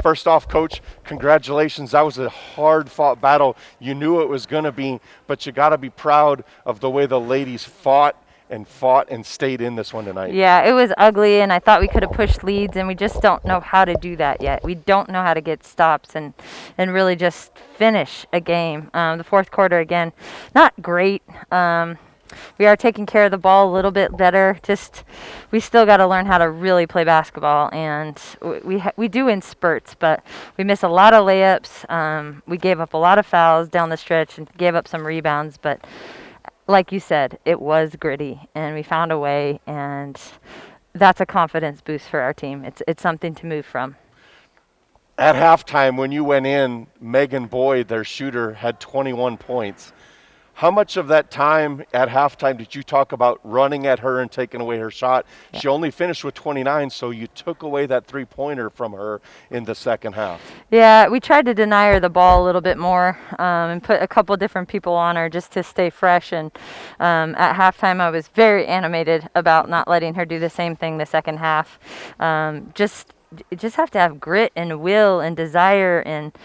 First off, Coach, congratulations. That was a hard-fought battle. You knew it was going to be, but you got to be proud of the way the ladies fought and stayed in this one tonight. Yeah, it was ugly, and I thought we could have pushed leads, and we just don't know how to do that yet. We don't know how to get stops and really just finish a game. The fourth quarter, again, not great. We are taking care of the ball a little bit better. Just we still got to learn how to really play basketball, and we do in spurts, but we miss a lot of layups. We gave up a lot of fouls down the stretch and gave up some rebounds, but like you said, it was gritty, and we found a way, and that's a confidence boost for our team. It's something to move from. At halftime, when you went in, Megan Boyd, their shooter, had 21 points. How much of that time at halftime did you talk about running at her and taking away her shot? Yeah. She only finished with 29, so you took away that three-pointer from her in the second half. Yeah, we tried to deny her the ball a little bit more and put a couple different people on her just to stay fresh. And at halftime, I was very animated about not letting her do the same thing the second half. Just have to have grit and will and desire, and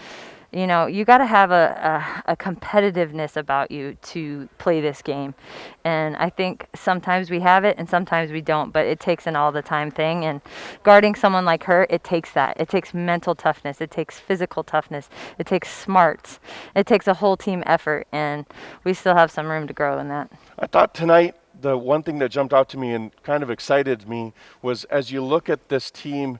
you got to have a competitiveness about you to play this game. And I think sometimes we have it and sometimes we don't, but it takes an all the time thing. And guarding someone like her, it takes that. It takes mental toughness. It takes physical toughness. It takes smarts. It takes a whole team effort, and we still have some room to grow in that. I thought tonight the one thing that jumped out to me and kind of excited me was as you look at this team,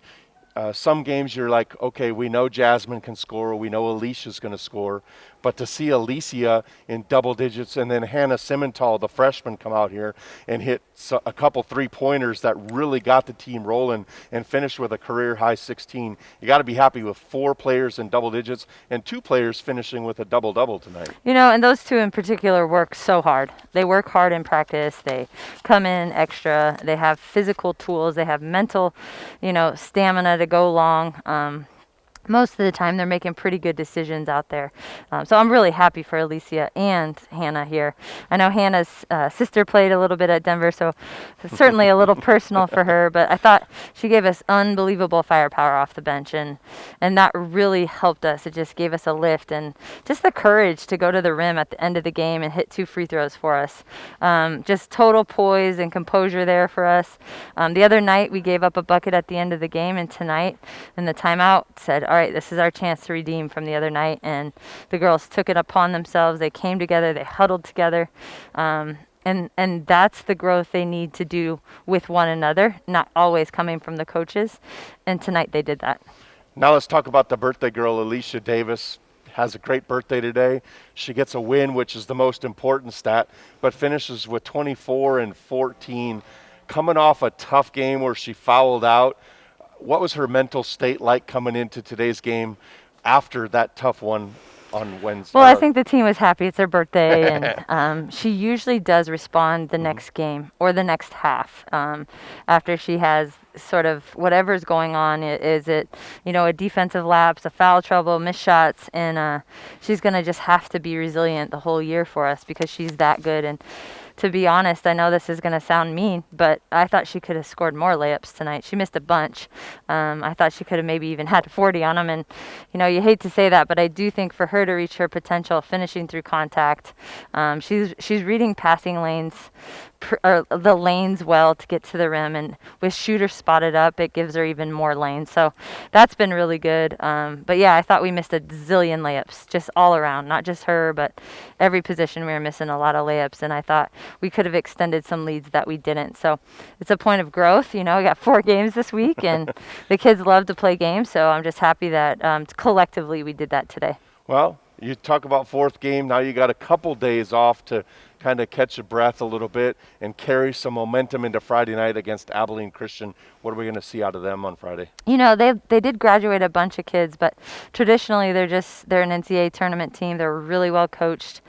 some games you're like, okay, we know Jasmine can score, we know Alicia's going to score, but to see Alicia in double digits and then Hannah Simmental, the freshman, come out here and hit a couple three-pointers that really got the team rolling and finished with a career-high 16. You got to be happy with 4 players in double digits and 2 players finishing with a double-double tonight. And those 2 in particular work so hard. They work hard in practice. They come in extra. They have physical tools. They have mental, stamina to go long. Most of the time they're making pretty good decisions out there. So I'm really happy for Alicia and Hannah here. I know Hannah's sister played a little bit at Denver, so it's certainly a little personal for her, but I thought she gave us unbelievable firepower off the bench, and that really helped us. It just gave us a lift and just the courage to go to the rim at the end of the game and hit 2 free throws for us. Just total poise and composure there for us. The other night we gave up a bucket at the end of the game, and tonight in the timeout said, all right, this is our chance to redeem from the other night. And the girls took it upon themselves. They came together. They huddled together. And that's the growth they need to do with one another, not always coming from the coaches. And tonight they did that. Now let's talk about the birthday girl, Alicia Davis. Has a great birthday today. She gets a win, which is the most important stat, but finishes with 24 and 14. Coming off a tough game where she fouled out. What was her mental state like coming into today's game after that tough one on Wednesday? Well, I think the team was happy. It's her birthday, and she usually does respond the next game or the next half after she has sort of whatever's going on. Is it, a defensive lapse, a foul trouble, missed shots, and she's going to just have to be resilient the whole year for us because she's that good. And to be honest, I know this is going to sound mean, but I thought she could have scored more layups tonight. She missed a bunch. I thought she could have maybe even had 40 on them, and you hate to say that, but I do think for her to reach her potential, finishing through contact, she's reading passing lanes, or the lanes well to get to the rim, and with shooter spotted up, it gives her even more lanes. So that's been really good. But yeah, I thought we missed a zillion layups just all around, not just her, but every position we were missing a lot of layups, and I thought we could have extended some leads that we didn't. So it's a point of growth. We got 4 games this week, and the kids love to play games, so I'm just happy that collectively we did that today. Well, you talk about 4th game. Now you got a couple days off to kind of catch your breath a little bit and carry some momentum into Friday night against Abilene Christian. What are we going to see out of them on Friday? They did graduate a bunch of kids, but traditionally they're an NCAA tournament team. They're really well coached.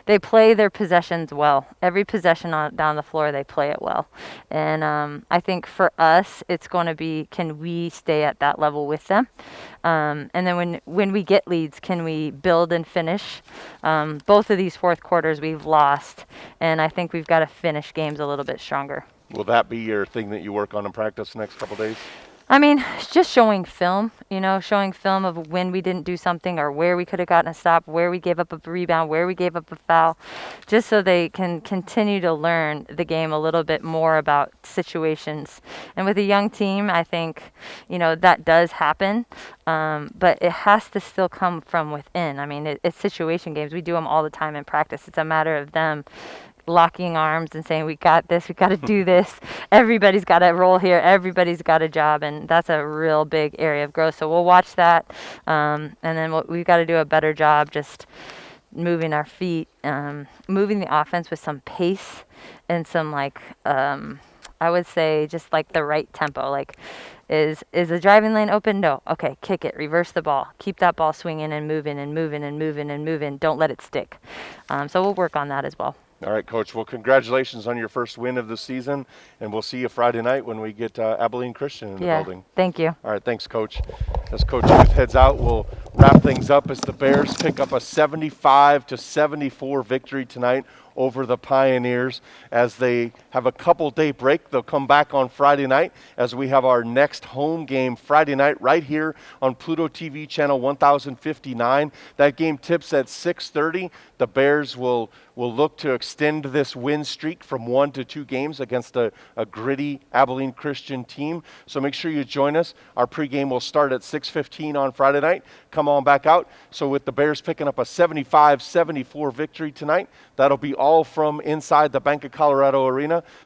They play their possessions well. Every possession down the floor, they play it well. And I think for us, it's going to be, can we stay at that level with them? And then when we get leads, can we build and finish? Both of these 4th quarters we've lost, and I think we've got to finish games a little bit stronger. Will that be your thing that you work on in practice the next couple days? I mean, just showing film, showing film of when we didn't do something or where we could have gotten a stop, where we gave up a rebound, where we gave up a foul, just so they can continue to learn the game a little bit more about situations. And with a young team, I think, that does happen, but it has to still come from within. I mean, it's situation games. We do them all the time in practice. It's a matter of them locking arms and saying, we got this, we got to do this. Everybody's got a role here. Everybody's got a job. And that's a real big area of growth. So we'll watch that. And then we've got to do a better job just moving our feet, moving the offense with some pace and some I would say just like the right tempo. Like, is the driving lane open? No. Okay, kick it. Reverse the ball. Keep that ball swinging and moving and moving and moving and moving. Don't let it stick. So we'll work on that as well. All right, Coach. Well, congratulations on your first win of the season, and we'll see you Friday night when we get Abilene Christian in the building. Thank you. All right, thanks, Coach. As Coach Huth heads out, we'll wrap things up as the Bears pick up a 75-74 victory tonight over the Pioneers. As they have a couple-day break, they'll come back on Friday night as we have our next home game Friday night right here on Pluto TV channel 1059. That game tips at 6:30. The Bears will look to extend this win streak from 1 to 2 games against a gritty Abilene Christian team. So make sure you join us. Our pregame will start at 6:15 on Friday night. Come on back out. So with the Bears picking up a 75-74 victory tonight, that'll be all from inside the Bank of Colorado Arena.